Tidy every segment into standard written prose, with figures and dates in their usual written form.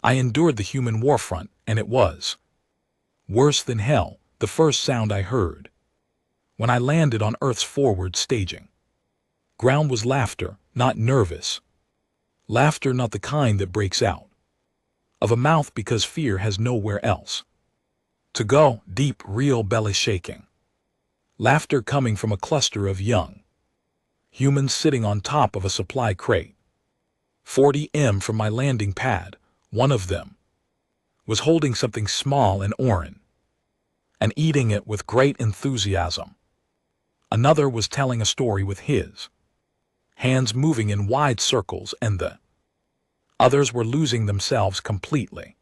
I endured the human warfront, and it was worse than hell, the first sound I heard. When I landed on Earth's forward staging, ground was laughter, not nervous. Laughter not the kind that breaks out of a mouth because fear has nowhere else to go, deep, real belly shaking. Laughter coming from a cluster of young humans sitting on top of a supply crate. 40 m from my landing pad, one of them was holding something small and orange and eating it with great enthusiasm. Another was telling a story with his hands moving in wide circles, and the others were losing themselves completely.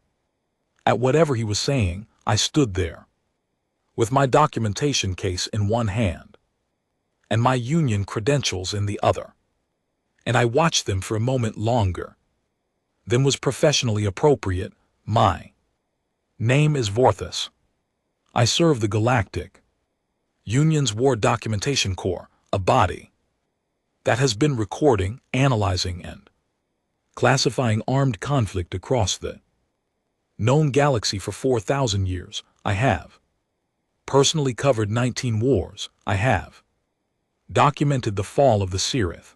At whatever he was saying, I stood there with my documentation case in one hand and my union credentials in the other, and I watched them for a moment longer than was professionally appropriate. My name is Vorthus. I serve the Galactic Union's War Documentation Corps, a body that has been recording, analyzing, and classifying armed conflict across the known galaxy for 4,000 years. I have personally covered 19 wars. I have documented the fall of the Cirith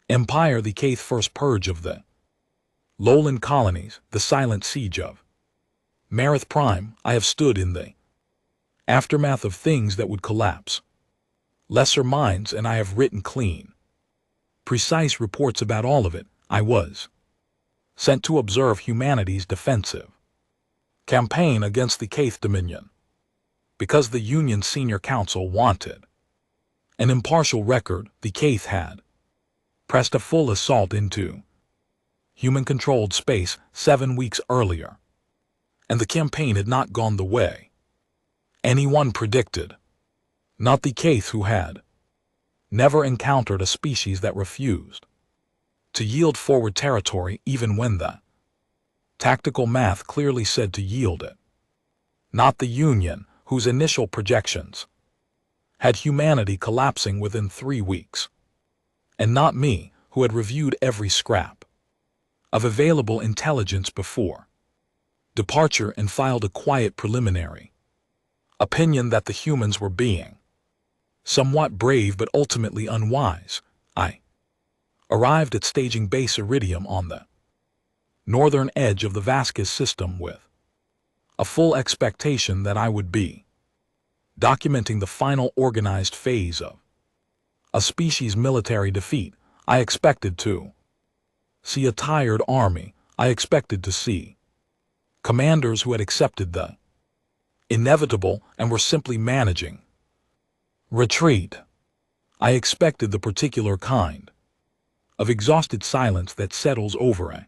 Empire, the Kaith first purge of the lowland colonies, the silent siege of Marith Prime. I have stood in the aftermath of things that would collapse lesser minds, and I have written clean, precise reports about all of it. I was sent to observe humanity's defensive campaign against the Kaith Dominion because the Union's Senior Council wanted an impartial record. The Kaith had pressed a full assault into human-controlled space 7 weeks earlier, and the campaign had not gone the way anyone predicted. Not the Kaith, who had never encountered a species that refused to yield forward territory even when the tactical math clearly said to yield it. Not the Union, whose initial projections had humanity collapsing within 3 weeks. And not me, who had reviewed every scrap of available intelligence before departure and filed a quiet preliminary opinion that the humans were being somewhat brave but ultimately unwise. I arrived at staging base Iridium on the northern edge of the Vasquez system with a full expectation that I would be documenting the final organized phase of a species' military defeat. I expected to see a tired army. I expected to see commanders who had accepted the inevitable and were simply managing retreat. I expected the particular kind of exhausted silence that settles over a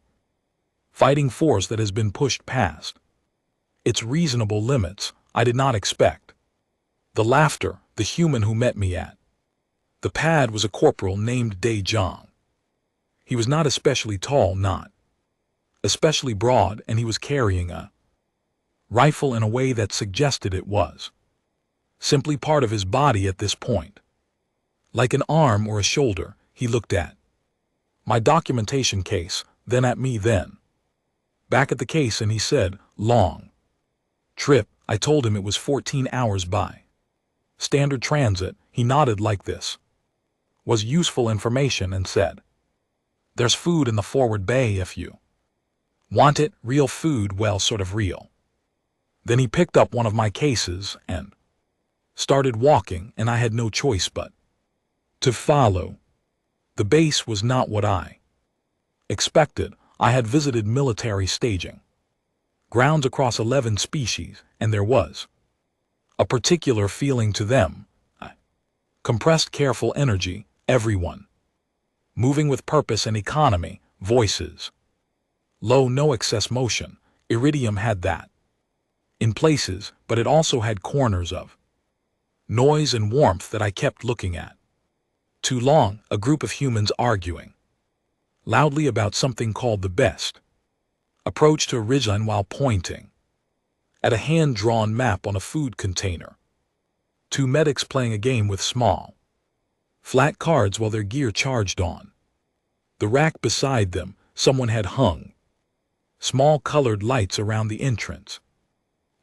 fighting force that has been pushed past its reasonable limits. I did not expect the laughter. The human who met me at the pad was a corporal named De Jong. He was not especially tall, not especially broad, and he was carrying a rifle in a way that suggested it was simply part of his body at this point. Like an arm or a shoulder, he looked at my documentation case, then at me, then back at the case, and he said, "Long trip." I told him it was 14 hours by standard transit. He nodded like this was useful information and said, "There's food in the forward bay if you want it." Real food? Well, sort of real. Then he picked up one of my cases and started walking, and I had no choice but to follow. The base was not what I expected. I had visited military staging grounds across 11 species, and there was a particular feeling to them. Compressed, careful energy, everyone moving with purpose and economy, voices low, no excess motion. Iridium had that in places, but it also had corners of noise and warmth that I kept looking at. Too long, a group of humans arguing loudly about something called the best approach to a ridgeline while pointing at a hand-drawn map on a food container. 2 medics playing a game with small, flat cards while their gear charged on the rack beside them. Someone had hung Small colored lights around the entrance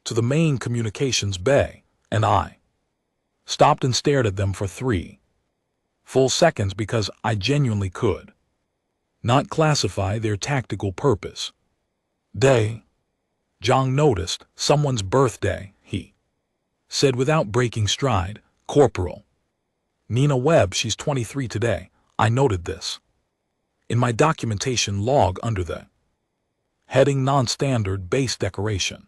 to the main communications bay, and I stopped and stared at them for 3 full seconds because I genuinely could not classify their tactical purpose. Day. Zhang noticed someone's birthday, he said without breaking stride. Corporal Nina Webb, she's 23 today. I noted this in my documentation log under the heading non-standard base decoration.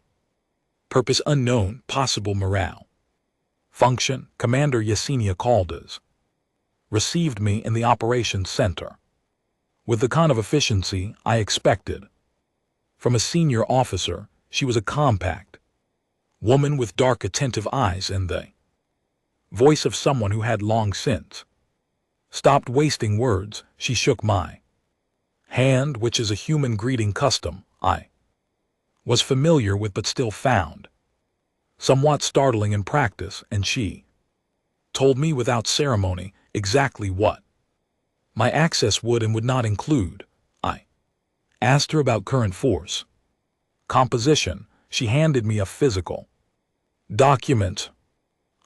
Purpose unknown, possible morale. Function, Commander Yesenia Caldas received me in the operations center with the kind of efficiency I expected. From a senior officer, she was a compact woman with dark, attentive eyes and the voice of someone who had long since stopped wasting words. She shook my hand, which is a human greeting custom I was familiar with but still found somewhat startling in practice, and she told me without ceremony exactly what my access would and would not include. I asked her about current force composition. She handed me a physical document.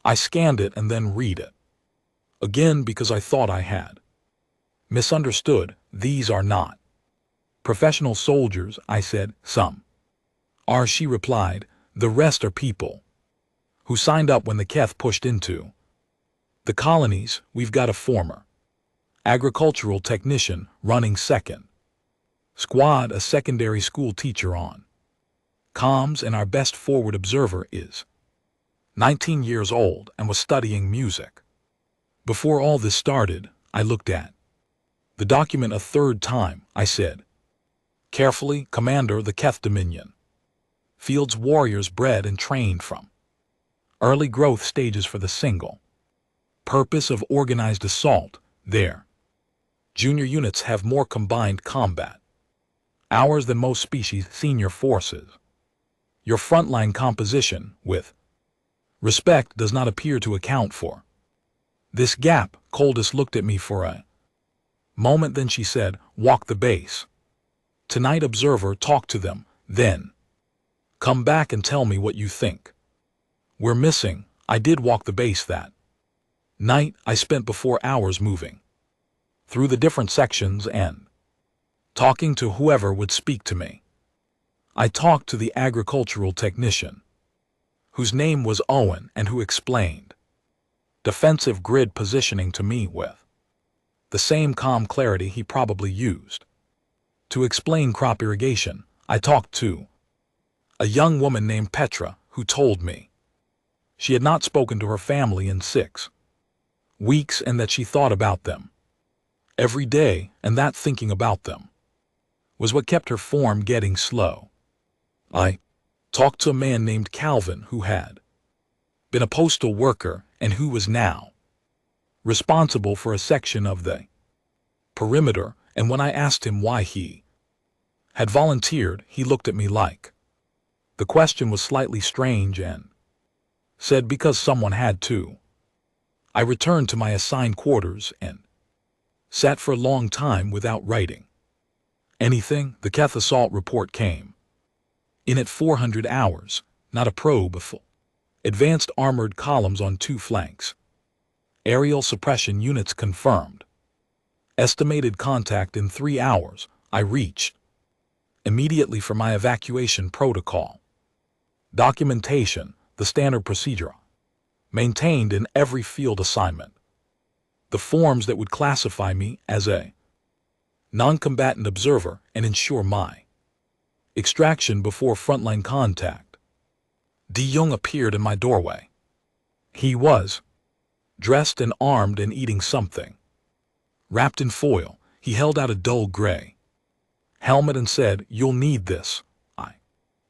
I scanned it and then read it again because I thought I had misunderstood. These are not professional soldiers, I said. Some are, she replied. The rest are people who signed up when the Keth pushed into the colonies. We've got a former agricultural technician running second squad, a secondary school teacher on comms, and our best forward observer is 19 years old and was studying music. Before all this started, I looked at the document a 3rd time. I said carefully, Commander, the Keth Dominion fields warriors bred and trained from early growth stages for the single purpose of organized assault. Their junior units have more combined combat hours than most species' senior forces. Your frontline composition, with respect, does not appear to account for this gap. Caldas looked at me for a moment, then she said, walk the base tonight, observer, talk to them, then come back and tell me what you think we're missing. I did walk the base that night. I spent before hours moving through the different sections and talking to whoever would speak to me. I talked to the agricultural technician, whose name was Owen, and who explained defensive grid positioning to me with the same calm clarity he probably used to explain crop irrigation. I talked to a young woman named Petra, who told me she had not spoken to her family in 6 weeks and that she thought about them every day, and that thinking about them was what kept her form getting slow. I talked to a man named Calvin, who had been a postal worker and who was now responsible for a section of the perimeter, and when I asked him why he had volunteered, he looked at me like the question was slightly strange and said, because someone had to. I returned to my assigned quarters and sat for a long time without writing anything. The Keth assault report came in at 400 hours, not a probe, a full advanced armored columns on 2 flanks. Aerial suppression units confirmed. Estimated contact in 3 hours. I reached immediately for my evacuation protocol. Documentation, the standard procedure maintained in every field assignment. The forms that would classify me as a non-combatant observer and ensure my extraction before frontline contact. De Jong appeared in my doorway. He was dressed and armed and eating something wrapped in foil. He held out a dull gray helmet and said, "You'll need this." I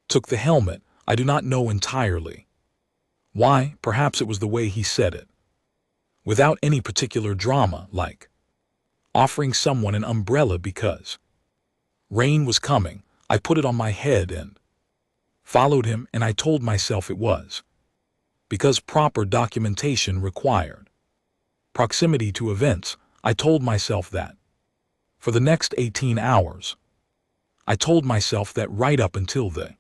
took the helmet. I do not know entirely why. Perhaps it was the way he said it, without any particular drama, like offering someone an umbrella because rain was coming. I put it on my head and followed him, and I told myself it was because proper documentation required proximity to events. I told myself that for the next 18 hours I told myself that right up until the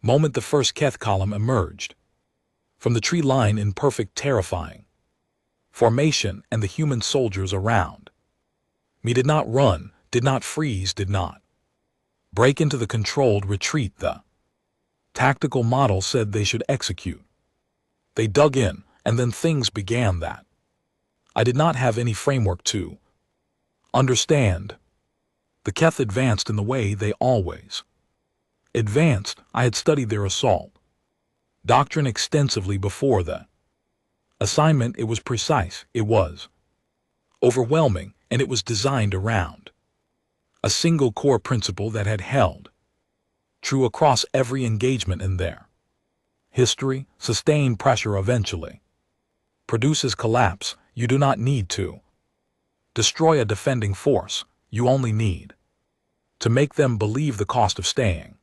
moment the first Keth column emerged from the tree line in perfect terrifying formation, and the human soldiers around me did not run, did not freeze, did not break into the controlled retreat the tactical model said they should execute. They dug in, and then things began that I did not have any framework to understand. The Keth advanced in the way they always advanced. I had studied their assault doctrine extensively before the assignment. It was precise, it was overwhelming, and it was designed around a single core principle that had held true across every engagement in their history. Sustained pressure eventually produces collapse. You do not need to destroy a defending force, you only need to make them believe the cost of staying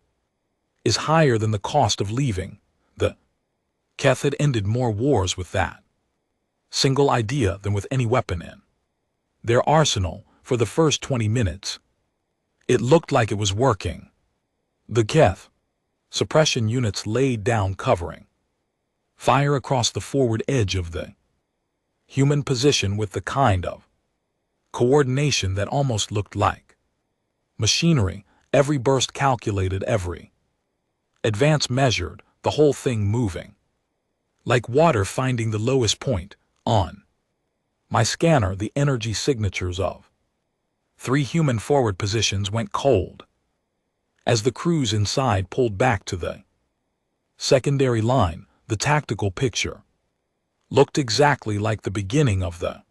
is higher than the cost of leaving. The Keth had ended more wars with that single idea than with any weapon in their arsenal. For the first 20 minutes, it looked like it was working. The Keth suppression units laid down covering fire across the forward edge of the human position with the kind of coordination that almost looked like machinery. Every burst calculated, every advance measured, the whole thing moving like water finding the lowest point. On my scanner, the energy signatures of 3 human forward positions went cold as the crews inside pulled back to the secondary line. The tactical picture looked exactly like the beginning of the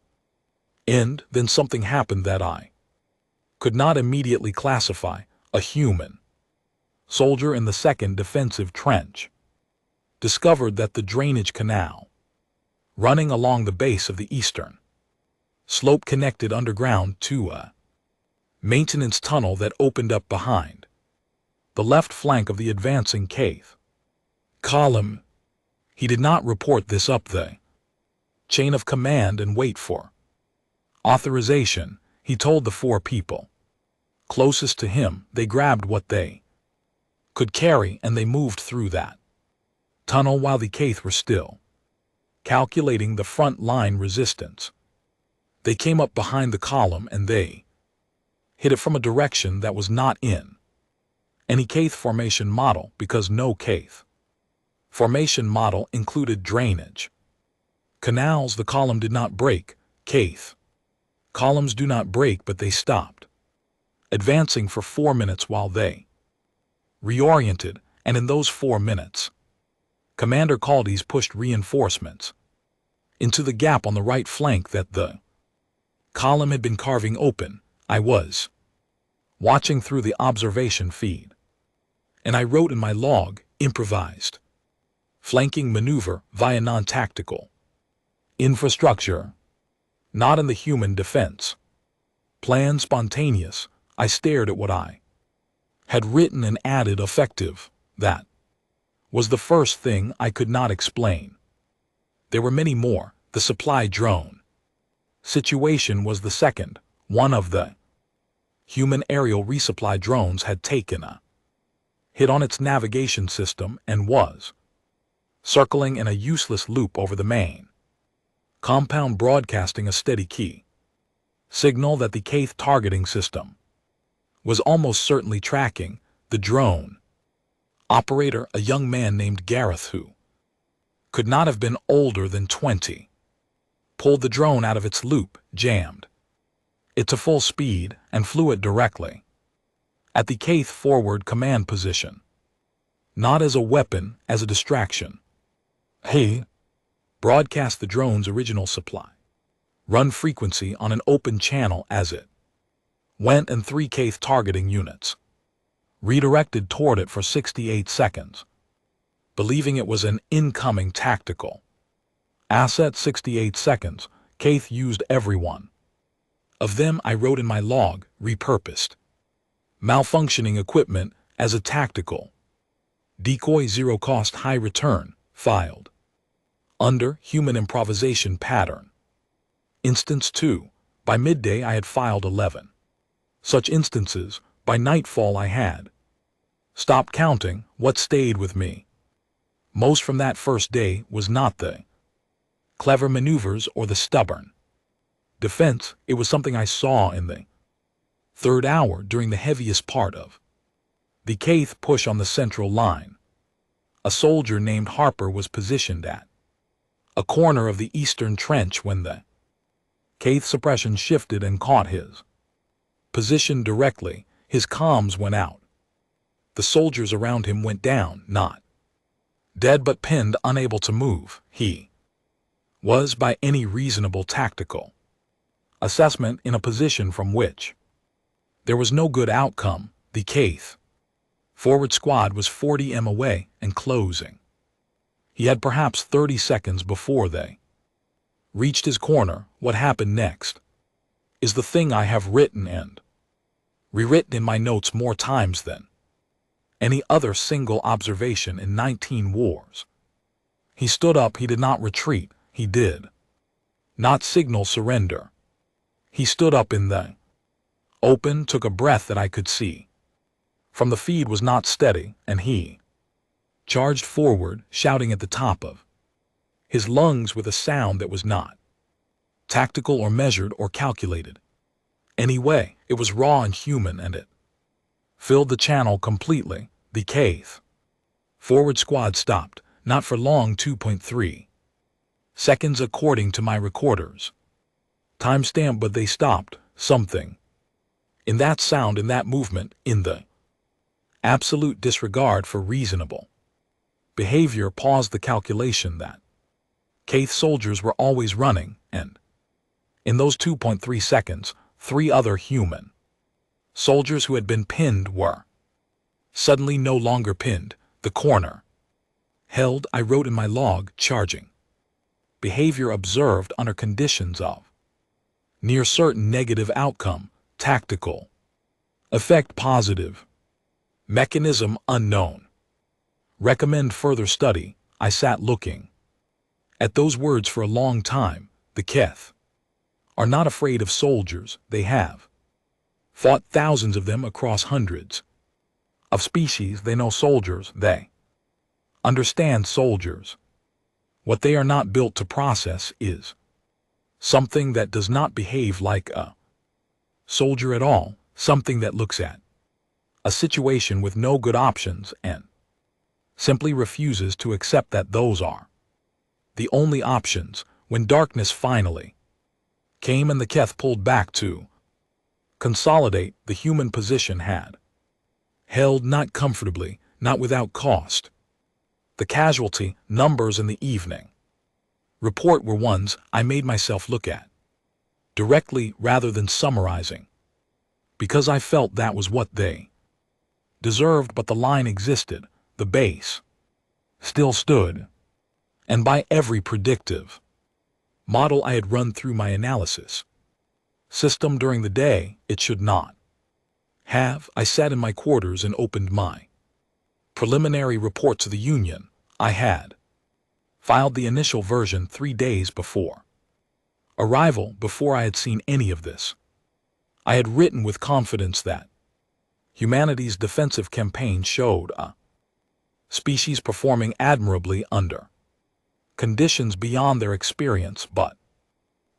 end. Then something happened that I could not immediately classify. A human soldier in the second defensive trench discovered that the drainage canal running along the base of the eastern slope connected underground to a maintenance tunnel that opened up behind the left flank of the advancing Keth column. He did not report this up the chain of command and wait for authorization. He told the 4 people closest to him. They grabbed what they could carry and they moved through that tunnel while the Keth were still calculating the front line resistance. They came up behind the column and they hit it from a direction that was not in any Keth formation model, because no Keth formation model included drainage canals. The column did not break. Keth columns do not break, but they stopped advancing for 4 minutes while they reoriented, and in those 4 minutes, Commander Caldes pushed reinforcements into the gap on the right flank that the column had been carving open. I was watching through the observation feed, and I wrote in my log, improvised flanking maneuver via non-tactical infrastructure, not in the human defense plan. Spontaneous. I stared at what I had written and added effective. That was the first thing I could not explain. There were many more. The supply drone situation was the second. One of the human aerial resupply drones had taken a hit on its navigation system and was circling in a useless loop over the main compound, broadcasting a steady key signal that the Keth targeting system was almost certainly tracking. The drone operator, a young man named Gareth who could not have been older than 20, pulled the drone out of its loop, jammed it to full speed, and flew it directly at the Keth forward command position, not as a weapon, as a distraction. He broadcast the drone's original supply run frequency on an open channel as it went, and 3 Keth targeting units redirected toward it for 68 seconds, believing it was an incoming tactical asset. 68 seconds. Keth used every one of them. I wrote in my log, repurposed malfunctioning equipment as a tactical decoy. 0 cost, high return. Filed under human improvisation pattern. Instance 2. By midday I had filed 11 such instances, By nightfall I had stopped counting. What stayed with me most from that first day was not the clever maneuvers or the stubborn defense. It was something I saw in the third hour during the heaviest part of the Kaith push on the central line. A soldier named Harper was positioned at a corner of the eastern trench when the Kaith suppression shifted and caught his position directly. His comms went out. The soldiers around him went down, not dead but pinned, unable to move. He was, by any reasonable tactical assessment, in a position from which there was no good outcome. The Kaith forward squad was 40 m away and closing. He had perhaps 30 seconds before they reached his corner. What happened next is the thing I have written and rewritten in my notes more times than any other single observation in 19 wars. He stood up. He did not retreat. He did not signal surrender. He stood up in the open, took a breath that I could see from the feed was not steady, and he charged forward, shouting at the top of his lungs with a sound that was not tactical or measured or calculated. Anyway, it was raw and human, and it filled the channel completely. The Kaith forward squad stopped, not for long. 2.3 seconds according to my recorders timestamp, but they stopped. Something in that sound, in that movement, in the absolute disregard for reasonable behavior paused the calculation that Kaith soldiers were always running, and in those 2.3 seconds, 3 other human soldiers who had been pinned were suddenly no longer pinned. The corner held. I wrote in my log, charging behavior observed under conditions of near certain negative outcome, tactical effect positive, mechanism unknown. Recommend further study. I sat looking at those words for a long time. The Keth are not afraid of soldiers. They have fought thousands of them across hundreds of species. They know soldiers. They understand soldiers. What they are not built to process is something that does not behave like a soldier at all, something that looks at a situation with no good options and simply refuses to accept that those are the only options. When darkness finally came and the Keth pulled back to consolidate, the human position had held, not comfortably, not without cost. The casualty numbers in the evening report were ones I made myself look at directly rather than summarizing, because I felt that was what they deserved. But the line existed, the base still stood, and by every predictive model I had run through my analysis system during the day, it should not have. I sat in my quarters and opened my preliminary report to the Union. I had filed the initial version 3 days before arrival, before I had seen any of this. I had written with confidence that humanity's defensive campaign showed a species performing admirably under conditions beyond their experience, but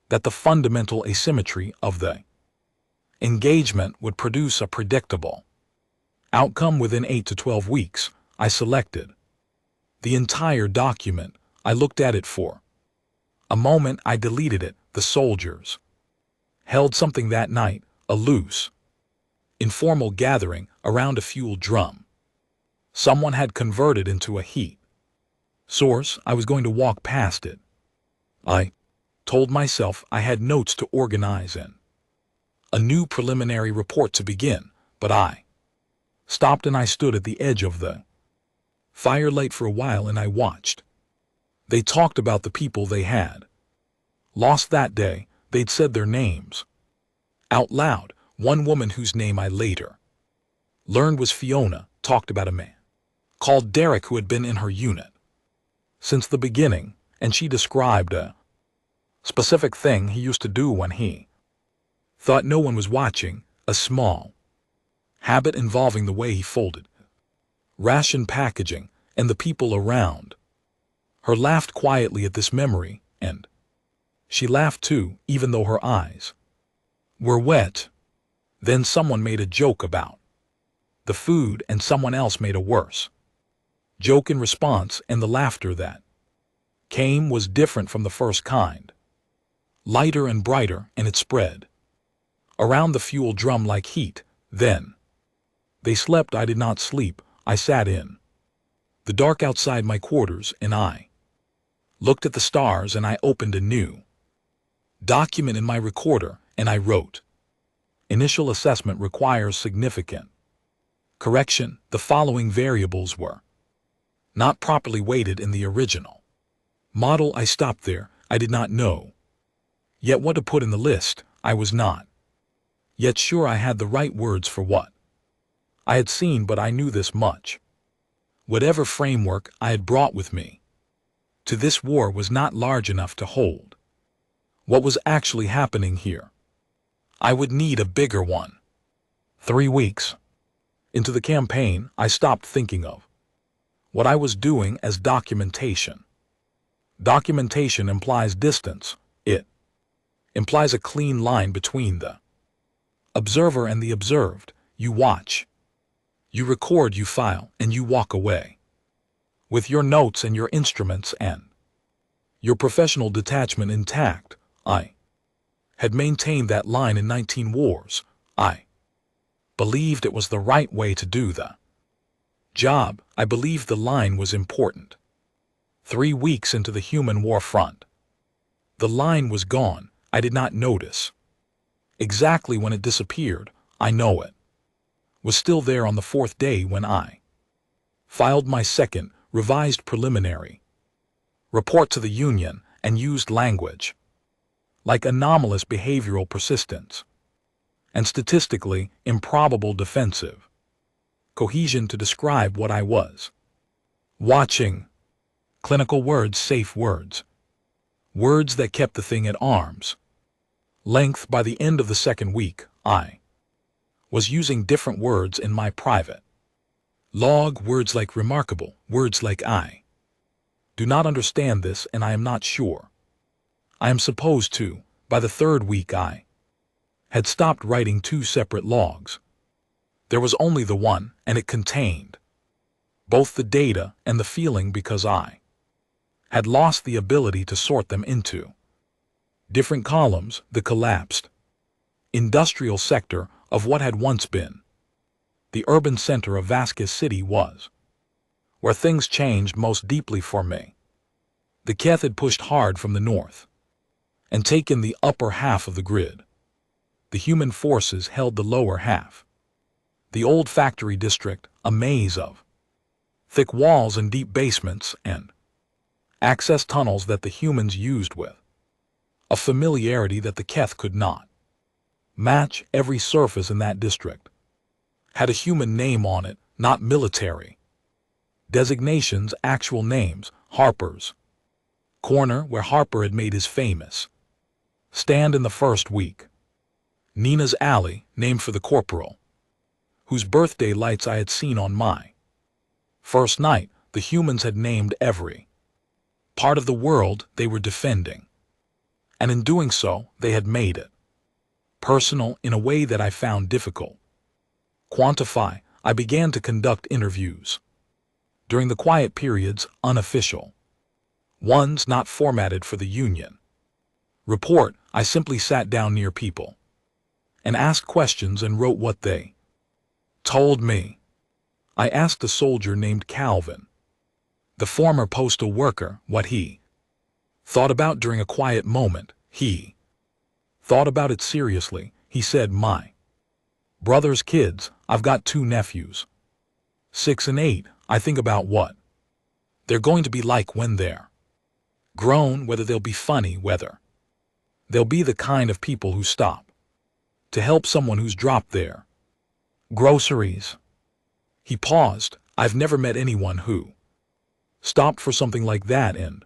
that the fundamental asymmetry of the engagement would produce a predictable outcome within 8 to 12 weeks. I selected the entire document. I looked at it for a moment. I deleted it. The soldiers held something that night, a loose, informal gathering around a fuel drum. Someone had converted into a heat source. I was going to walk past it. I told myself I had notes to organize in, a new preliminary report to begin, but I stopped and I stood at the edge of the firelight for a while and I watched. They talked about the people they had lost that day. They'd said their names out loud. One woman whose name I later learned was Fiona talked about a man called Derek who had been in her unit since the beginning, and she described a specific thing he used to do when he thought no one was watching. A small habit involving the way he folded, ration packaging, and the people around. Her laughed quietly at this memory, and she laughed too, even though her eyes were wet. Then someone made a joke about the food and someone else made a worse joke in response, and the laughter that came was different from the first kind. Lighter and brighter, and it spread around the fuel drum like heat. Then they slept. I did not sleep. I sat in the dark outside my quarters, and I looked at the stars, and I opened a new document in my recorder, and I wrote, "Initial assessment requires significant correction. The following variables were not properly weighted in the original model." I stopped there. I did not know yet what to put in the list. I was not yet sure I had the right words for what I had seen, but I knew this much. Whatever framework I had brought with me to this war was not large enough to hold what was actually happening here. I would need a bigger one. 3 weeks into the campaign, I stopped thinking of what I was doing as documentation. Documentation implies distance. It implies a clean line between the observer and the observed. You watch, you record, you file, and you walk away with your notes and your instruments and your professional detachment intact. I had maintained that line in 19 wars. I believed it was the right way to do the job. I believed the line was important. 3 weeks into the human war front, the line was gone. I did not notice exactly when it disappeared. I know it was still there on the 4th day when I filed my second, revised preliminary report to the Union and used language like anomalous behavioral persistence and statistically improbable defensive cohesion to describe what I was watching. Clinical words, safe words, words that kept the thing at arm's length. By the end of the 2nd week, I was using different words in my private log, words like remarkable, words like I do not understand this, and I am not sure I am supposed to. By the 3rd week, I had stopped writing 2 separate logs. There was only the one, and it contained both the data and the feeling, because I had lost the ability to sort them into different columns. The collapsed industrial sector of what had once been the urban center of Vasquez City was where things changed most deeply for me. The Keth had pushed hard from the north and taken the upper half of the grid. The human forces held the lower half. The old factory district, a maze of thick walls and deep basements and access tunnels that the humans used with a familiarity that the Keth could not match. Every surface in that district had a human name on it, not military designations, actual names. Harper's Corner, where Harper had made his famous stand in the 1st week. Nina's Alley, named for the corporal whose birthday lights I had seen on my first night. The humans had named every part of the world they were defending, and in doing so, they had made it personal in a way that I found difficult quantify. I began to conduct interviews during the quiet periods, unofficial ones not formatted for the Union report. I simply sat down near people and asked questions and wrote what they told me. I asked a soldier named Calvin, the former postal worker, what he thought about during a quiet moment. He thought about it seriously. He said, "My brother's kids, I've got 2 nephews, 6 and 8. I think about what they're going to be like when they're grown, whether they'll be funny, whether they'll be the kind of people who stop to help someone who's dropped their groceries." He paused. I've never met anyone who stopped for something like that and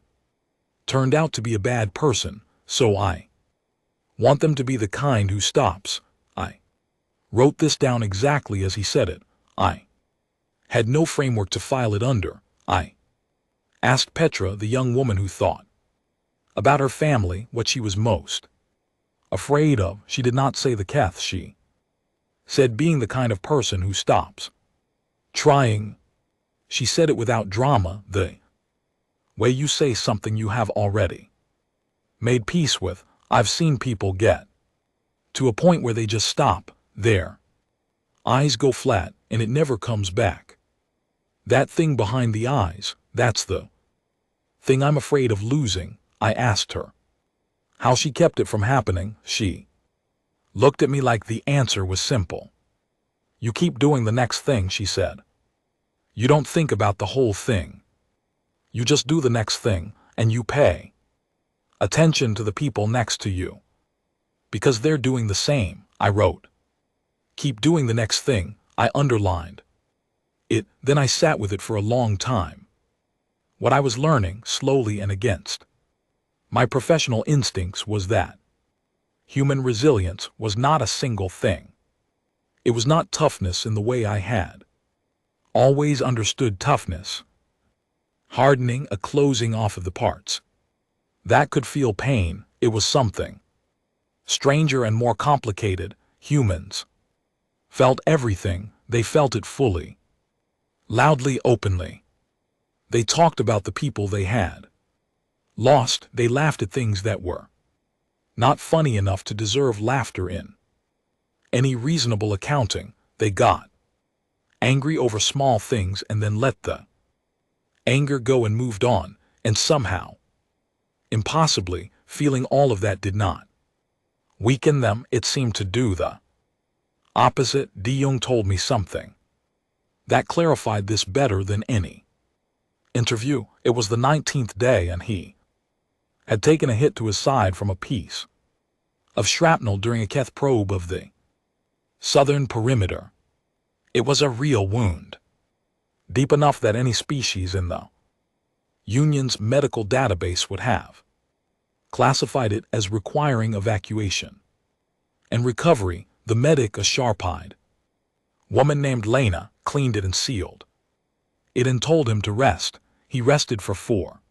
turned out to be a bad person, so I want them to be the kind who stops. I Wrote this down exactly as he said it. I had no framework to file it under. I asked Petra, the young woman who thought about her family, what she was most afraid of. She did not say the Keth. She said being the kind of person who stops trying. She said it without drama, the way you say something you have already made peace with. I've seen people get to a point where they just stop. Their eyes go flat and it never comes back. That thing behind the eyes, that's the thing I'm afraid of losing. I asked her how she kept it from happening. She looked at me like the answer was simple. You keep doing the next thing, she said. You don't think about the whole thing. You just do the next thing, and you pay attention to the people next to you, because they're doing the same. I wrote, keep doing the next thing. I underlined it. Then I sat with it for a long time. What I was learning, slowly and against my professional instincts, was that human resilience was not a single thing. It was not toughness in the way I had always understood toughness. Hardening, a closing off of the parts that could feel pain. It was something stranger and more complicated. Humans felt everything. They felt it fully, loudly, openly. They talked about the people they had lost. They laughed at things that were not funny enough to deserve laughter in any reasonable accounting. They got angry over small things and then let the anger go and moved on, and somehow, impossibly, feeling all of that did not weaken them. It seemed to do the opposite. De Jong told me something that clarified this better than any interview. It was the 19th day and he had taken a hit to his side from a piece of shrapnel during a Keth probe of the southern perimeter. It was a real wound, deep enough that any species in the Union's medical database would have classified it as requiring evacuation and recovery. The medic, a sharp-eyed woman named Lena, cleaned it and sealed it and told him to rest. He rested for 4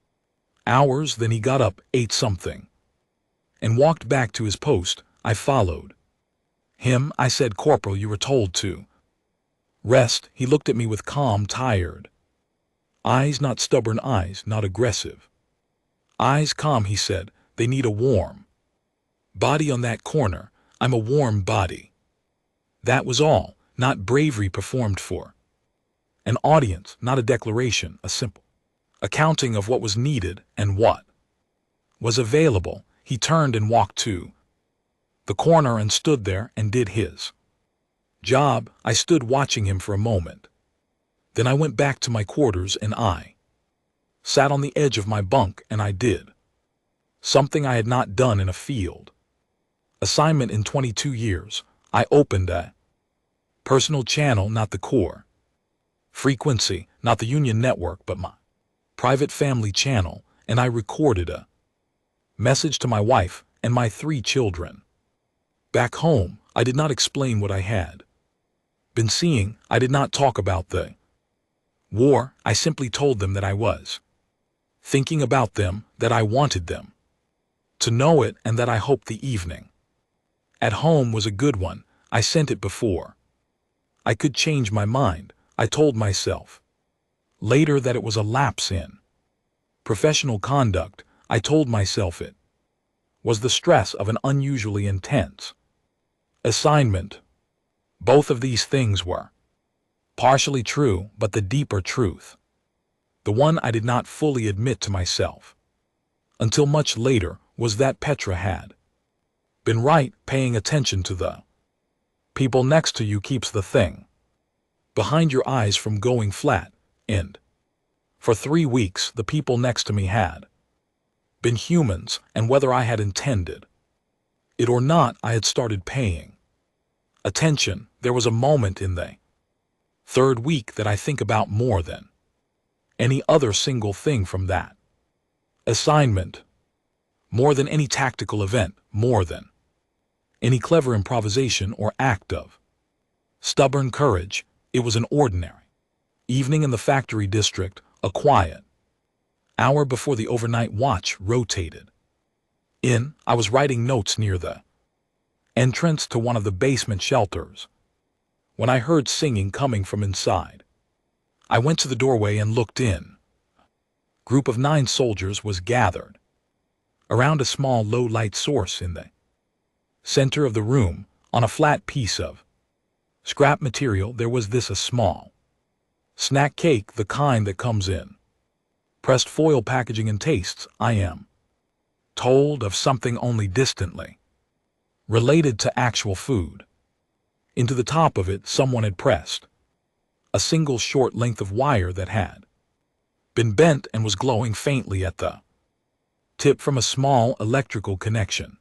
hours, then he got up, ate something, and walked back to his post. I followed him. I said, Corporal, you were told to rest. He looked at me with calm, tired eyes, not stubborn eyes, not aggressive eyes. Calm, he said. They need a warm body on that corner. I'm a warm body. That was all, not bravery performed for an audience, not a declaration, a simple accounting of what was needed and what was available. He turned and walked to the corner and stood there and did his job. I stood watching him for a moment. Then I went back to my quarters and I sat on the edge of my bunk and I did something I had not done in a field assignment in 22 years. I opened a personal channel, not the core frequency, not the Union network, but my private family channel, and I recorded a message to my wife and my 3 children. Back home, I did not explain what I had been seeing. I did not talk about the war. I simply told them that I was thinking about them, that I wanted them to know it, and that I hoped the evening at home was a good one. I sent it before I could change my mind. I told myself later that it was a lapse in professional conduct. I told myself it was the stress of an unusually intense assignment. Both of these things were partially true, but the deeper truth, the one I did not fully admit to myself until much later, was that Petra had been right. Paying attention to the people next to you keeps the thing behind your eyes from going flat. And for 3 weeks, the people next to me had been humans, and whether I had intended it or not, I had started paying attention. There was a moment in the 3rd week that I think about more than any other single thing from that assignment, more than any tactical event, more than any clever improvisation or act of Stubborn courage. It was an ordinary evening in the factory district, a quiet hour before the overnight watch rotated. I was writing notes near the entrance to one of the basement shelters when I heard singing coming from inside. I went to the doorway and looked in. A group of 9 soldiers was gathered around a small low-light source in the center of the room. On a flat piece of scrap material there was a small snack cake, the kind that comes in pressed foil packaging and tastes, I am told, of something only distantly related to actual food. Into the top of it someone had pressed a single short length of wire that had been bent and was glowing faintly at the tip from a small electrical connection.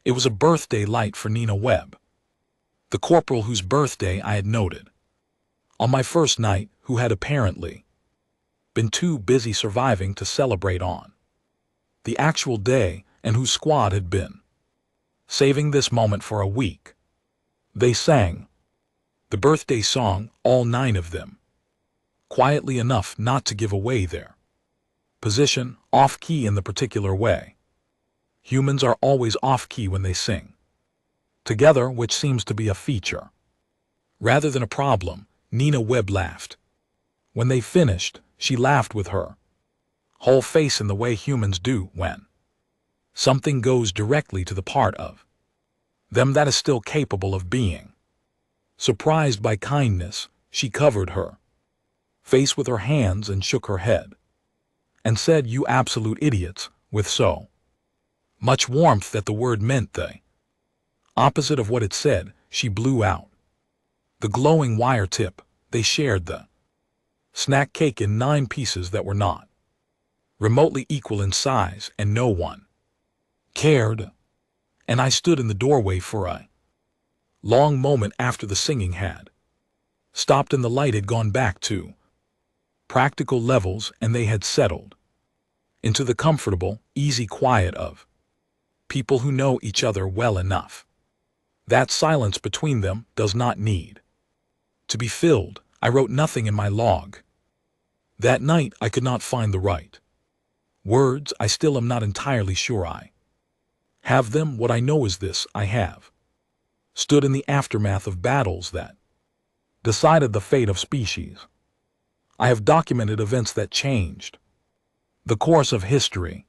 It was a birthday light for Nina Webb, the corporal whose birthday I had noted on my first night, who had apparently been too busy surviving to celebrate on the actual day, and whose squad had been saving this moment for a week. They sang the birthday song, all 9 of them, quietly enough not to give away their position, off-key in the particular way humans are always off-key when they sing together, which seems to be a feature rather than a problem. Nina Webb laughed. When they finished, she laughed with her whole face in the way humans do when something goes directly to the part of them that is still capable of being surprised by kindness. She covered her face with her hands and shook her head and said, "You absolute idiots," with so much warmth that the word meant the opposite of what it said. She blew out the glowing wire tip. They shared the snack cake in 9 pieces that were not remotely equal in size, and no one cared. And I stood in the doorway for a long moment after the singing had stopped and the light had gone back to practical levels and they had settled into the comfortable, easy quiet of people who know each other well enough. That silence between them does not need to be filled. I wrote nothing in my log. That night I could not find the right words. I still am not entirely sure I have them. What I know is this: I have stood in the aftermath of battles that decided the fate of species. I have documented events that changed the course of history.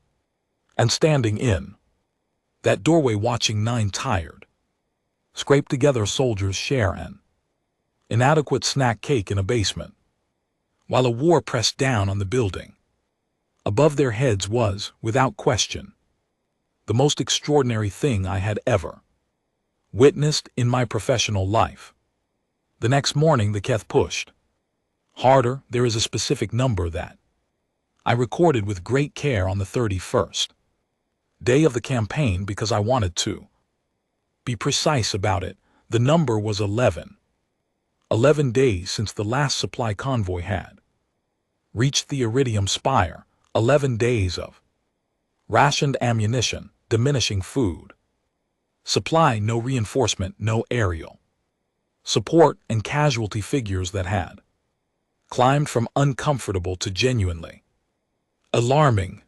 And standing in that doorway watching 9 tired, scraped together soldiers share an inadequate snack cake in a basement, while a war pressed down on the building above their heads, was, without question, the most extraordinary thing I had ever witnessed in my professional life. The next morning the Keth pushed harder. There is a specific number that I recorded with great care on the 31st day of the campaign because I wanted to be precise about it. The number was 11. 11 days since the last supply convoy had reached the Iridium Spire. 11 days of rationed ammunition, diminishing food supply, no reinforcement, no aerial support, and casualty figures that had climbed from uncomfortable to genuinely alarming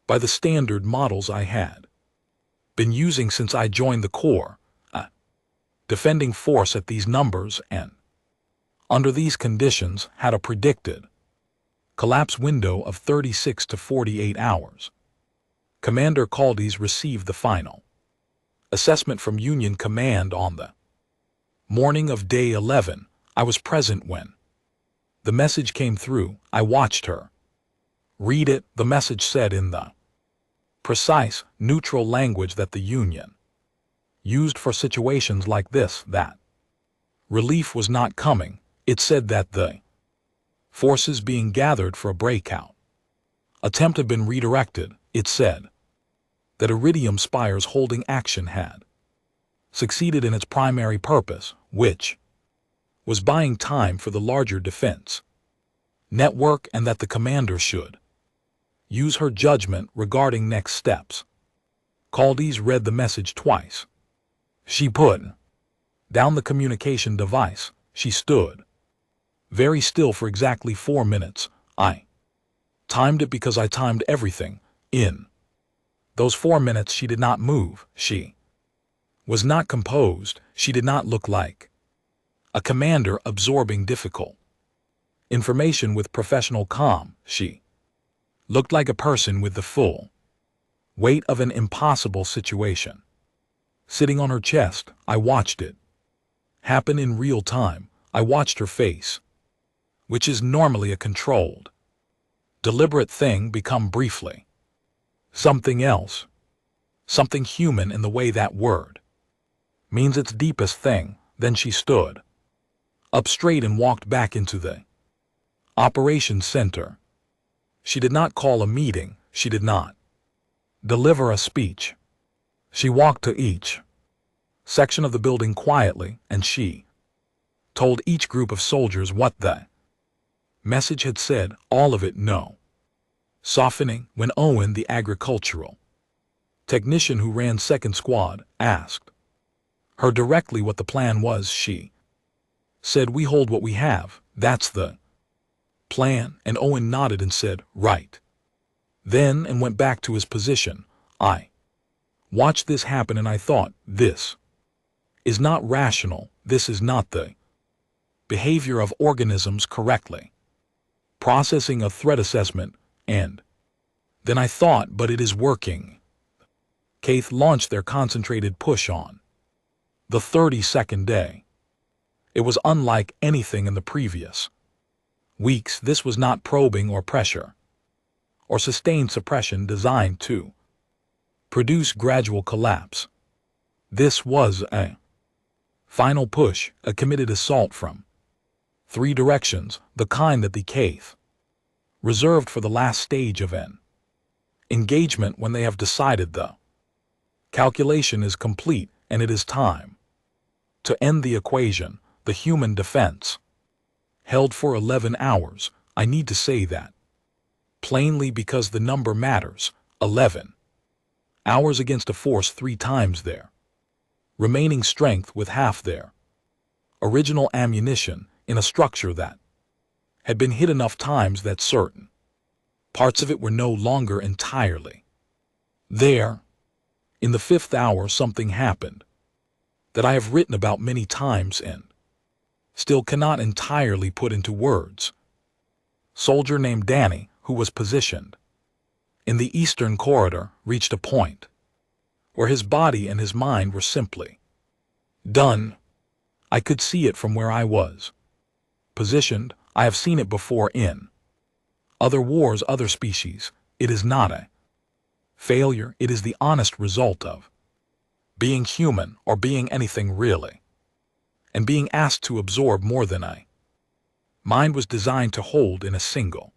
by the standard models I had been using since I joined the Corps. A defending force at these numbers and under these conditions had a predicted collapse window of 36 to 48 hours. Commander Caldes received the final assessment from Union Command on the morning of day 11. I was present when the message came through. I watched her read it. The message said in the precise, neutral language that the Union used for situations like this that relief was not coming. It said that the forces being gathered for a breakout attempt had been redirected. It said that Iridium Spire's holding action had succeeded in its primary purpose, which was buying time for the larger defense network, and that the commander should use her judgment regarding next steps. Caldes read the message twice. She put Down the communication device, she stood. Very still for exactly 4 minutes. I timed it because I timed everything. In those 4 minutes she did not move. She was not composed. She did not look like a commander absorbing difficult information with professional calm. She looked like a person with the full weight of an impossible situation sitting on her chest. I watched it happen in real time. I watched her face, which is normally a controlled, deliberate thing, become briefly something else, something human in the way that word means its deepest thing. Then she stood up straight and walked back into the operations center. She did not call a meeting. She did not deliver a speech. She walked to each section of the building quietly, and she told each group of soldiers what the message had said, all of it. No softening. When Owen, the agricultural technician who ran second squad, asked her directly what the plan was, she said, "We hold what we have. That's the plan." And Owen nodded and said, "Right." Then and went back to his position. I watched this happen and I thought, this is not rational. This is not the behavior of organisms correctly processing a threat assessment. And then I thought, but it is working. Keith launched their concentrated push on the 32nd day. It was unlike anything in the previous weeks. This was not probing or pressure or sustained suppression designed to produce gradual collapse. This was a final push, a committed assault from 3 directions, the kind that the Keith reserved for the last stage of an engagement, when they have decided the calculation is complete and it is time to end the equation. The human defense held for 11 hours. I need to say that plainly because the number matters. 11 hours against a force 3 times their remaining strength, with half their original ammunition, in a structure that had been hit enough times that certain parts of it were no longer entirely there. In the 5th hour something happened that I have written about many times and still cannot entirely put into words. Soldier named Danny, who was positioned in the eastern corridor, reached a point where his body and his mind were simply done. I could see it from where I was positioned. I have seen it before in other wars, other species. It is not a failure. It is the honest result of being human, or being anything really, and being asked to absorb more than a mind was designed to hold in a single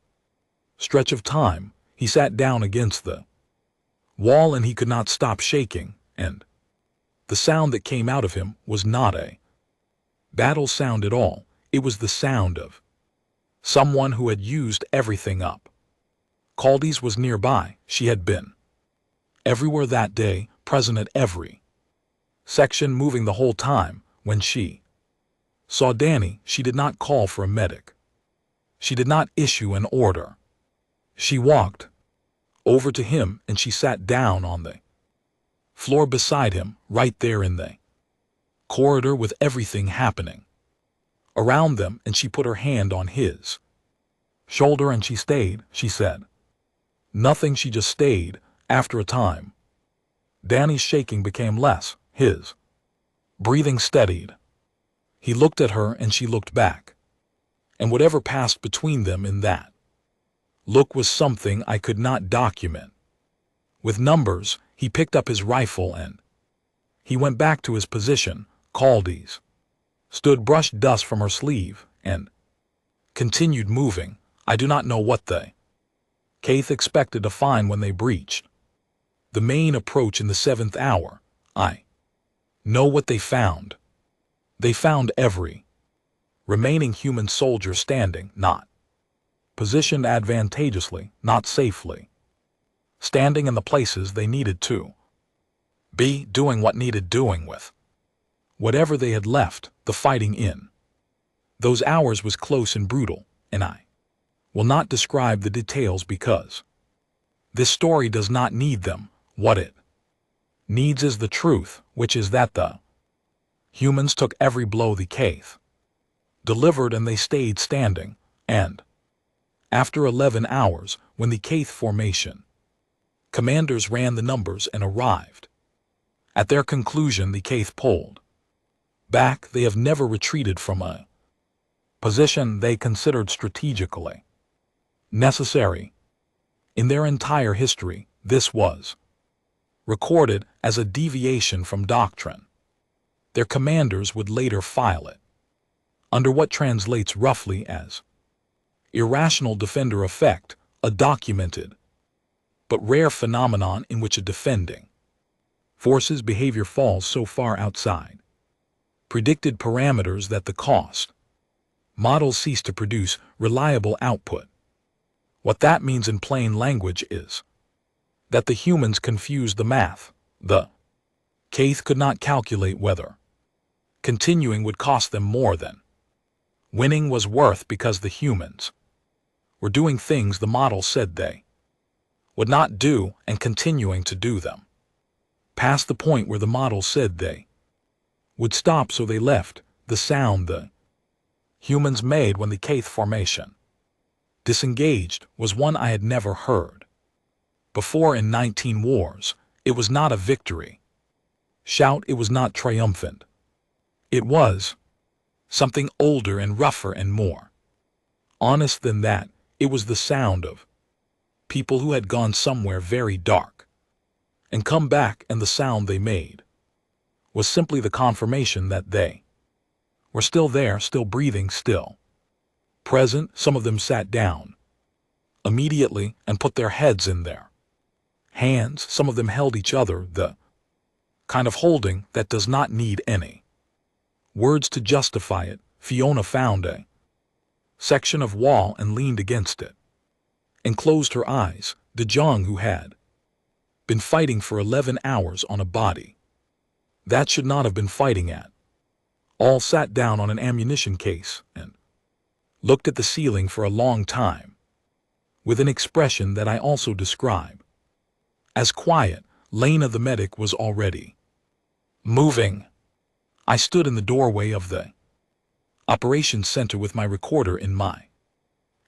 stretch of time. He sat down against the wall and he could not stop shaking, and the sound that came out of him was not a battle sound at all. It was the sound of someone who had used everything up. Caldies was nearby. She had been everywhere that day, present at every section, moving the whole time. When she saw Danny, she did not call for a medic. She did not issue an order. She walked over to him and she sat down on the floor beside him, right there in the corridor, with everything happening around them, and she put her hand on his shoulder and she stayed. She said nothing. She just stayed. After a time, Danny's shaking became less. His breathing steadied. He looked at her and she looked back. And whatever passed between them in that look was something I could not document with numbers. He picked up his rifle and he went back to his position. Caldies stood, brushed dust from her sleeve, and continued moving. I do not know what they Keith expected to find when they breached the main approach in the 7th hour. I know what they found. They found every remaining human soldier standing, not positioned advantageously, not safely, standing in the places they needed to be, doing what needed doing with whatever they had left the fighting in those hours was close and brutal, and I will not describe the details because this story does not need them. What it needs is the truth, which is that the humans took every blow the Kaith delivered and they stayed standing, and after 11 hours, when the Kaith formation commanders ran the numbers and arrived at their conclusion, the Kaith pulled back. They have never retreated from a position they considered strategically necessary. In their entire history, this was recorded as a deviation from doctrine. Their commanders would later file it under what translates roughly as irrational defender effect, a documented but rare phenomenon in which a defending force's behavior falls so far outside predicted parameters that the cost models cease to produce reliable output. What that means in plain language is that the humans confused the math. The Kaith could not calculate whether continuing would cost them more than winning was worth, because the humans were doing things the model said they would not do and continuing to do them past the point where the model said they would stop. So they left. The sound the humans made when the Kaith formation disengaged was one I had never heard before in 19 wars. It was not a victory shout. It was not triumphant. It was something older and rougher and more honest than that. It was the sound of people who had gone somewhere very dark and come back, and the sound they made was simply the confirmation that they were still there, still breathing, still present. Some of them sat down immediately and put their heads in their hands. Some of them held each other, the kind of holding that does not need any words to justify it. Fiona found a section of wall and leaned against it and closed her eyes. De Jong, who had been fighting for 11 hours on a body that should not have been fighting at all, sat down on an ammunition case and looked at the ceiling for a long time with an expression that I also describe as quiet. Lena, the medic, was already moving. I stood in the doorway of the operations center with my recorder in my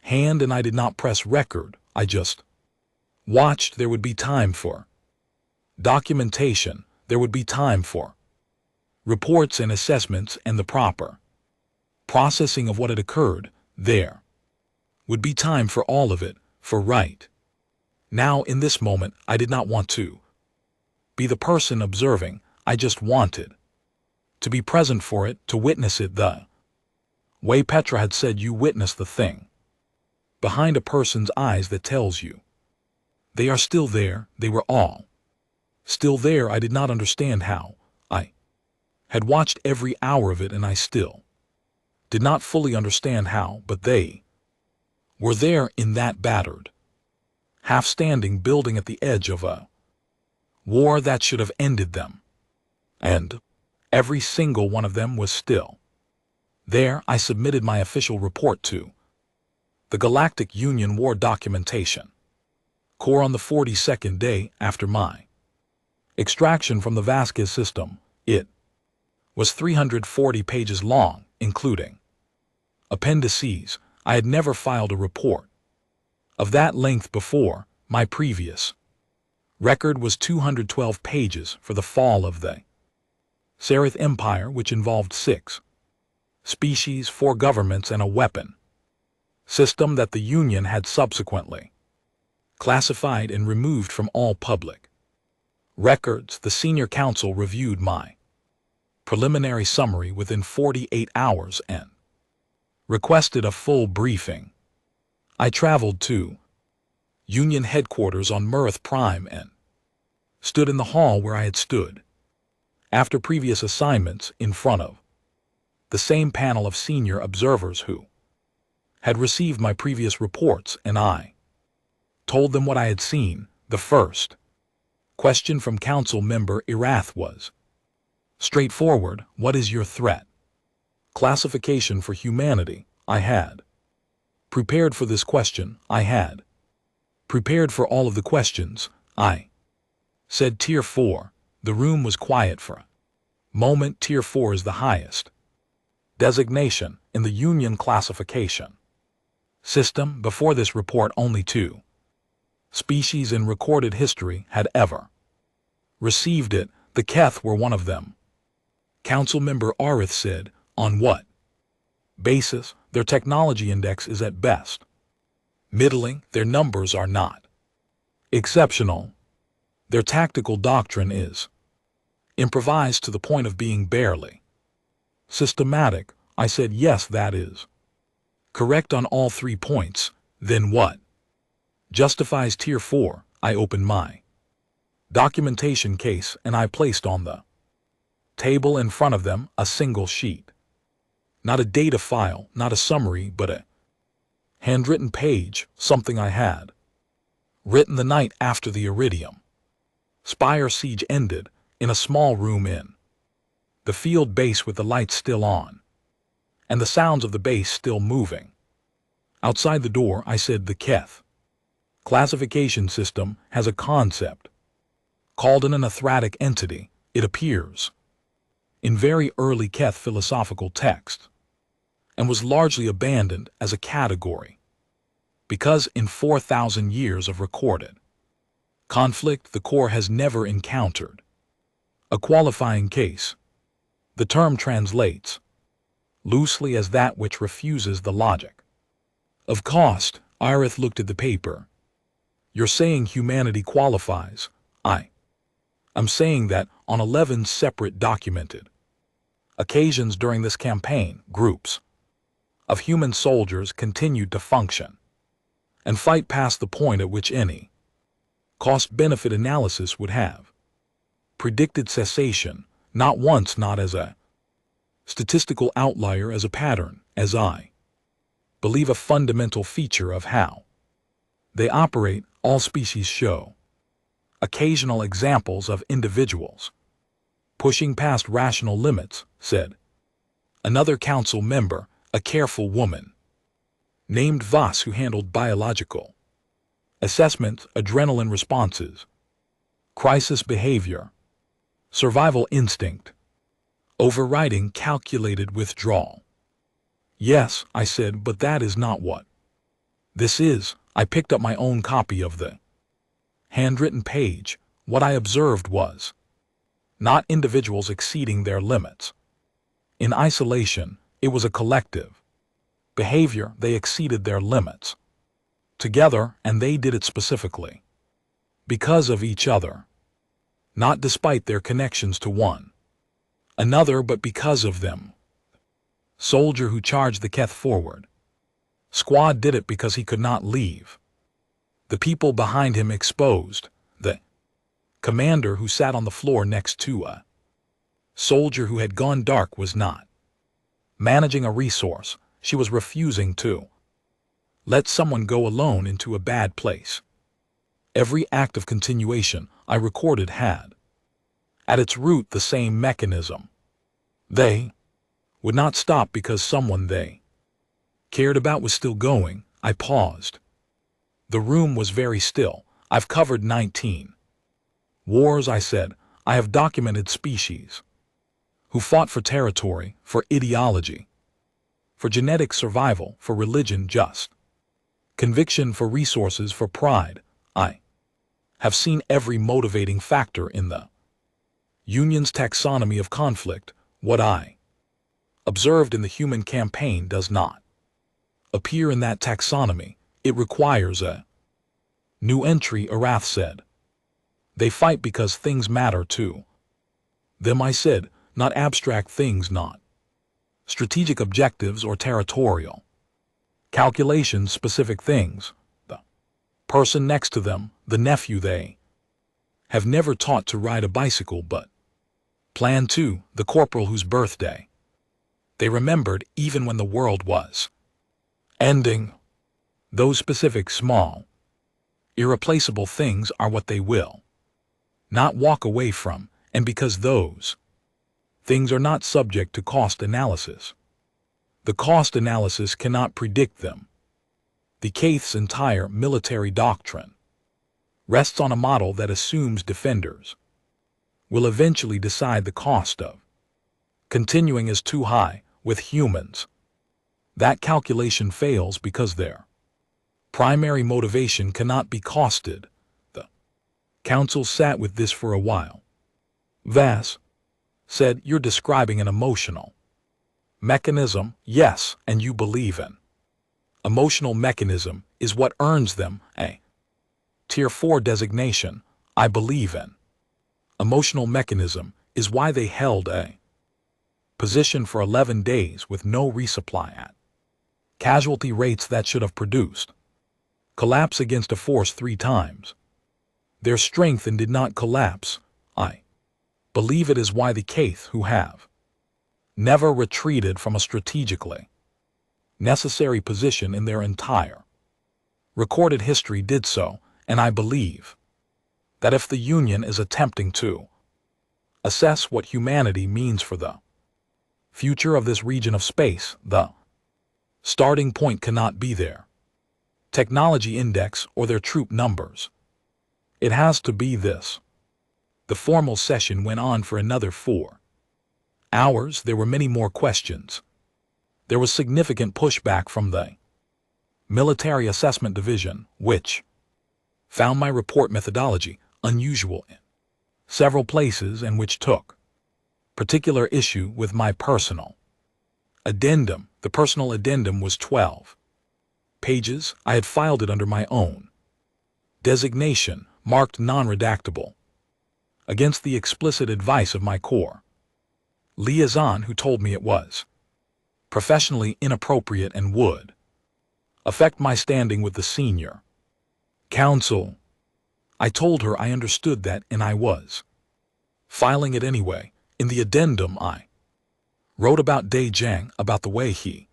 hand, and I did not press record. I just watched. There would be time for documentation. There would be time for reports and assessments and the proper processing of what had occurred. There would be time for all of it. For right now, in this moment, I did not want to be the person observing. I just wanted to be present for it, to witness it the way Petra had said you witness the thing behind a person's eyes that tells you they are still there. They were all still there. I did not understand how. I had watched every hour of it, and I still did not fully understand how, but they were there in that battered, half-standing building at the edge of a war that should have ended them. And every single one of them was still there. I submitted my official report to the Galactic Union War Documentation Corps on the 42nd day after my extraction from the Vasquez system. It was 340 pages long, including appendices. I had never filed a report of that length before. My previous record was 212 pages for the fall of the Sarith Empire, which involved 6 species, 4 governments, and a weapon system that the Union had subsequently classified and removed from all public records. The Senior Council reviewed my preliminary summary within 48 hours and requested a full briefing. I traveled to Union headquarters on Murith Prime and stood in the hall where I had stood after previous assignments, in front of the same panel of senior observers who had received my previous reports, and I told them what I had seen. The first question from Council member Irath was Straightforward, what is your threat? Classification for humanity, I had. Prepared for this question, I had. Prepared for all of the questions, I said Tier 4. The room was quiet for a moment. Tier 4 is the highest designation in the Union classification system. Before this report, only 2 species in recorded history had ever received it. The Keth were one of them. Councilmember Arith said, on what basis? Their technology index is at best middling. Their numbers are not exceptional. Their tactical doctrine is improvised to the point of being barely systematic. I said, yes, that is correct on all 3 points. Then what justifies Tier 4? I opened my documentation case and I placed on the table in front of them a single sheet. Not a data file, not a summary, but a handwritten page, something I had written the night after the Iridium Spire siege ended, in a small room in the field base with the lights still on and the sounds of the base still moving. Outside the door, I said, the Keth classification system has a concept called an anthratic entity. It appears in very early Keth philosophical texts and was largely abandoned as a category because in 4,000 years of recorded conflict, the Corps has never encountered a qualifying case. The term translates loosely as that which refuses the logic of cost. Arith looked at the paper. You're saying humanity qualifies? I'm saying that on 11 separate documented occasions during this campaign, groups of human soldiers continued to function and fight past the point at which any cost-benefit analysis would have predicted cessation, not once, not as a statistical outlier, as a pattern, as I believe a fundamental feature of how they operate. All species show occasional examples of individuals pushing past rational limits, said another council member, a careful woman named Voss, who handled biological assessment, adrenaline responses, crisis behavior, survival instinct, overriding calculated withdrawal. Yes, I said, but that is not what this is. I picked up my own copy of the handwritten page. What I observed was not individuals exceeding their limits in isolation. It was a collective behavior. They exceeded their limits together, and they did it specifically because of each other, not despite their connections to one another, but because of them. Soldier who charged the Keth forward squad did it because he could not leave the people behind him exposed. The commander who sat on the floor next to a soldier who had gone dark was not managing a resource. She was refusing to let someone go alone into a bad place. Every act of continuation I recorded had at its root the same mechanism. They would not stop because someone they cared about was still going. I paused. The room was very still. I've covered 19 wars, I said. I have documented species who fought for territory, for ideology, for genetic survival, for religion, just conviction, for resources, for pride. I have seen every motivating factor in the Union's taxonomy of conflict. What I observed in the human campaign does not appear in that taxonomy. It requires a new entry, Arath said. They fight because things matter to them, I said, not abstract things, not strategic objectives or territorial calculations, specific things. The person next to them, the nephew they have never taught to ride a bicycle but plan to, the corporal whose birthday they remembered even when the world was ending. Those specific, small, irreplaceable things are what they will not walk away from, and because those Things are not subject to cost analysis. The cost analysis cannot predict them. The Caith's entire military doctrine rests on a model that assumes defenders will eventually decide the cost of continuing is too high with humans. That calculation fails because their primary motivation cannot be costed. The council sat with this for a while. Vass said, "You're describing an emotional mechanism, yes, and you believe in. Emotional mechanism is what earns them a Tier 4 designation. I believe in. Emotional mechanism is why they held a position for 11 days with no resupply at casualty rates that should have produced collapse against a force 3 times their strength and did not collapse. I believe it is why the Caith, who have never retreated from a strategically necessary position in their entire recorded history, did so, and I believe that if the Union is attempting to assess what humanity means for the future of this region of space, the starting point cannot be their technology index or their troop numbers. It has to be this." The formal session went on for another 4 hours. There were many more questions. There was significant pushback from the Military Assessment Division, which found my report methodology unusual in several places and which took particular issue with my personal addendum. The personal addendum was 12 pages. I had filed it under my own designation, marked non-redactable, against the explicit advice of my corps liaison, who told me it was professionally inappropriate and would affect my standing with the senior council. I told her I understood that, and I was filing it anyway. In the addendum, I wrote about Dai Jiang, about the way he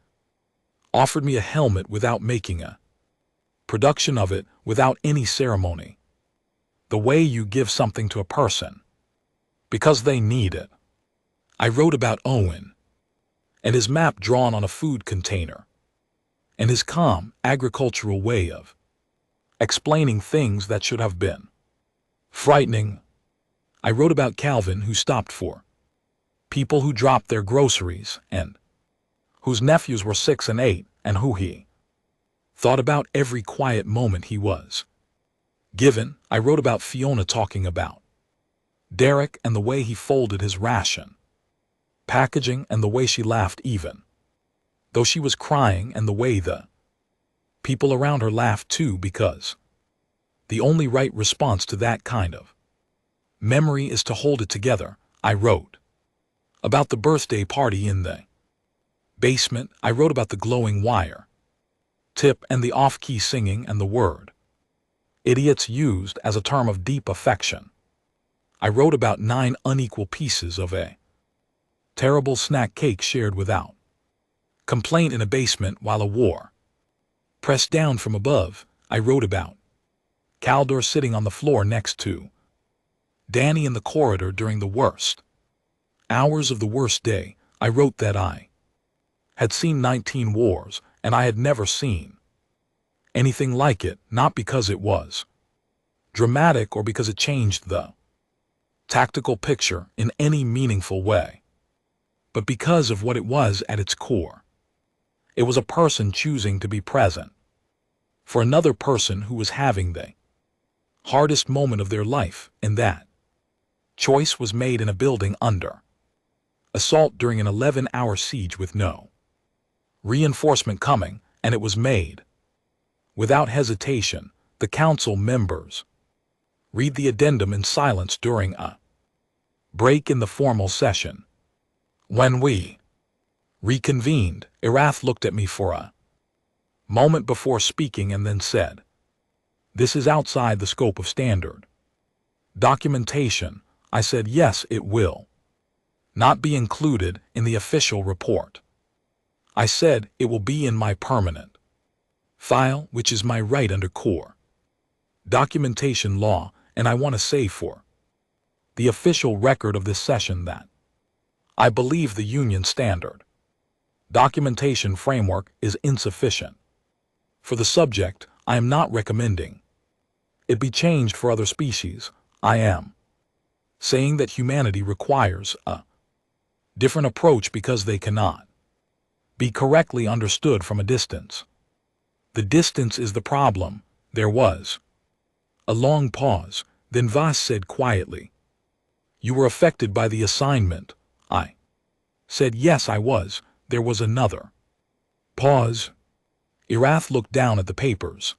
offered me a helmet without making a production of it, without any ceremony. The way you give something to a person because they need it. I wrote about Owen and his map drawn on a food container, and his calm, agricultural way of explaining things that should have been frightening. I wrote about Calvin, who stopped for people who dropped their groceries and whose nephews were 6 and 8, and who he thought about every quiet moment he was given. I wrote about Fiona talking about Derek and the way he folded his ration packaging and the way she laughed even though she was crying, and the way the people around her laughed too, because the only right response to that kind of memory is to hold it together. I wrote about the birthday party in the basement. I wrote about the glowing wire tip and the off-key singing and the word idiots used as a term of deep affection. I wrote about 9 unequal pieces of a terrible snack cake shared without complaint in a basement while a war pressed down from above. I wrote about Caldor sitting on the floor next to Danny in the corridor during the worst hours of the worst day. I wrote that I had seen 19 wars, and I had never seen anything like it, not because it was dramatic or because it changed the tactical picture in any meaningful way, but because of what it was at its core. It was a person choosing to be present for another person who was having the hardest moment of their life, and that choice was made in a building under assault during an 11-hour siege with no reinforcement coming, and it was made without hesitation. The council members read the addendum in silence during a break in the formal session. When we reconvened, Erath looked at me for a moment before speaking and then said, "This is outside the scope of standard documentation." I said, "Yes, it will not be included in the official report." I said, "It will be in my permanent file, which is my right under Corps documentation law, and I want to say for the official record of this session that I believe the union standard documentation framework is insufficient. For the subject, I am not recommending it be changed for other species. I am saying that humanity requires a different approach because they cannot be correctly understood from a distance. The distance is the problem. There was a long pause, then Voss said quietly, "You were affected by the assignment." I said, "Yes, I was." There was another pause. Erath looked down at the papers.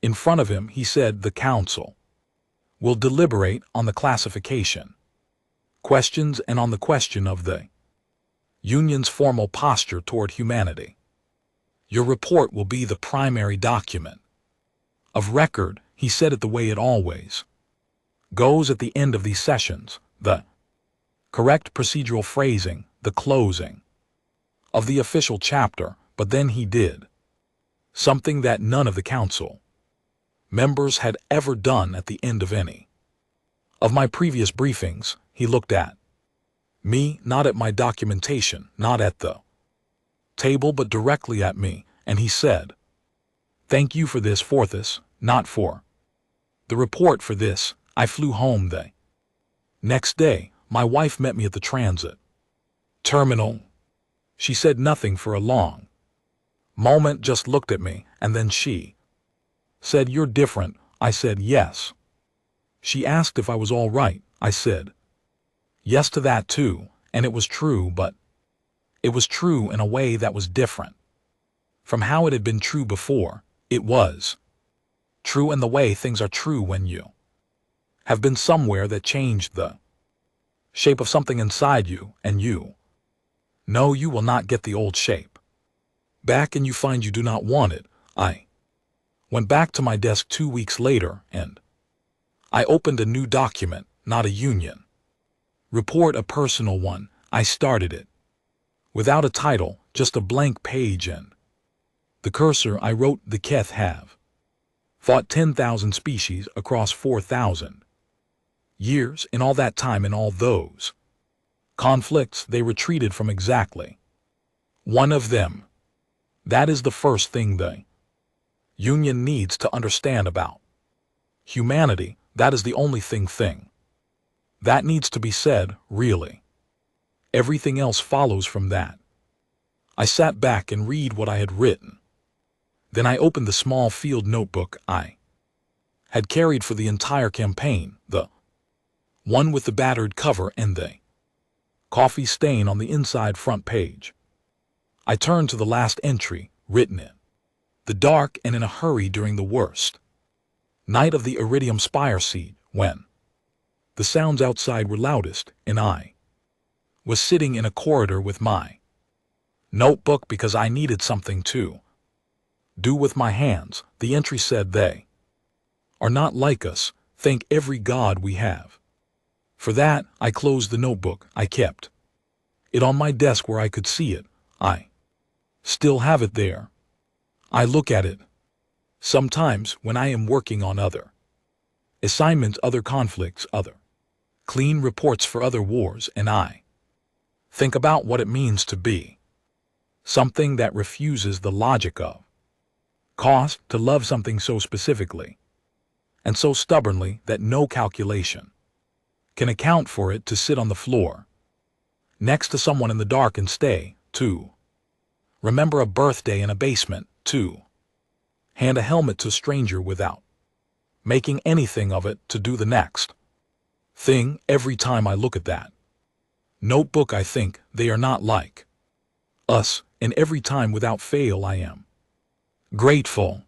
In front of him, he said, "The council will deliberate on the classification questions and on the question of the union's formal posture toward humanity. Your report will be the primary document of record." He said it the way it always goes at the end of these sessions, the correct procedural phrasing, the closing of the official chapter. But then he did something that none of the council members had ever done at the end of any of my previous briefings. He looked at me, not at my documentation, not at the table, but directly at me, and he said, "Thank you for this, Forthus, not for the report for this." I flew home the next day. My wife met me at the transit terminal. She said nothing for a long moment, just looked at me, and then she said, "You're different." I said, "Yes." She asked if I was all right. I said, "Yes" to that too, and it was true, but it was true in a way that was different from how it had been true before. It was true in the way things are true when you have been somewhere that changed the shape of something inside you, and you know you will not get the old shape back, and you find you do not want it. I went back to my desk 2 weeks later, and I opened a new document, not a union report, a personal one. I started it without a title, just a blank page, and the cursor. I wrote, "The Keth have fought 10,000 species across 4,000 years. In all that time, in all those conflicts, they retreated from exactly one of them. That is the first thing the union needs to understand about humanity. That is the only thing that needs to be said, really. Everything else follows from that." I sat back and read what I had written. Then I opened the small field notebook I had carried for the entire campaign, the one with the battered cover and the coffee stain on the inside front page. I turned to the last entry, written in the dark and in a hurry during the worst night of the Iridium Spire siege, when the sounds outside were loudest, and I was sitting in a corridor with my notebook because I needed something to do with my hands. The entry said, "They are not like us. Thank every God we have." For that, I closed the notebook. I kept it on my desk where I could see it. I still have it there. I look at it sometimes when I am working on other assignments, other conflicts, other clean reports for other wars, and I think about what it means to be something that refuses the logic of cost, to love something so specifically and so stubbornly that no calculation can account for it, to sit on the floor next to someone in the dark and stay, to remember a birthday in a basement, to hand a helmet to a stranger without making anything of it, to do the next thing. Every time I look at that notebook, I think they are not like us, and every time without fail I am grateful.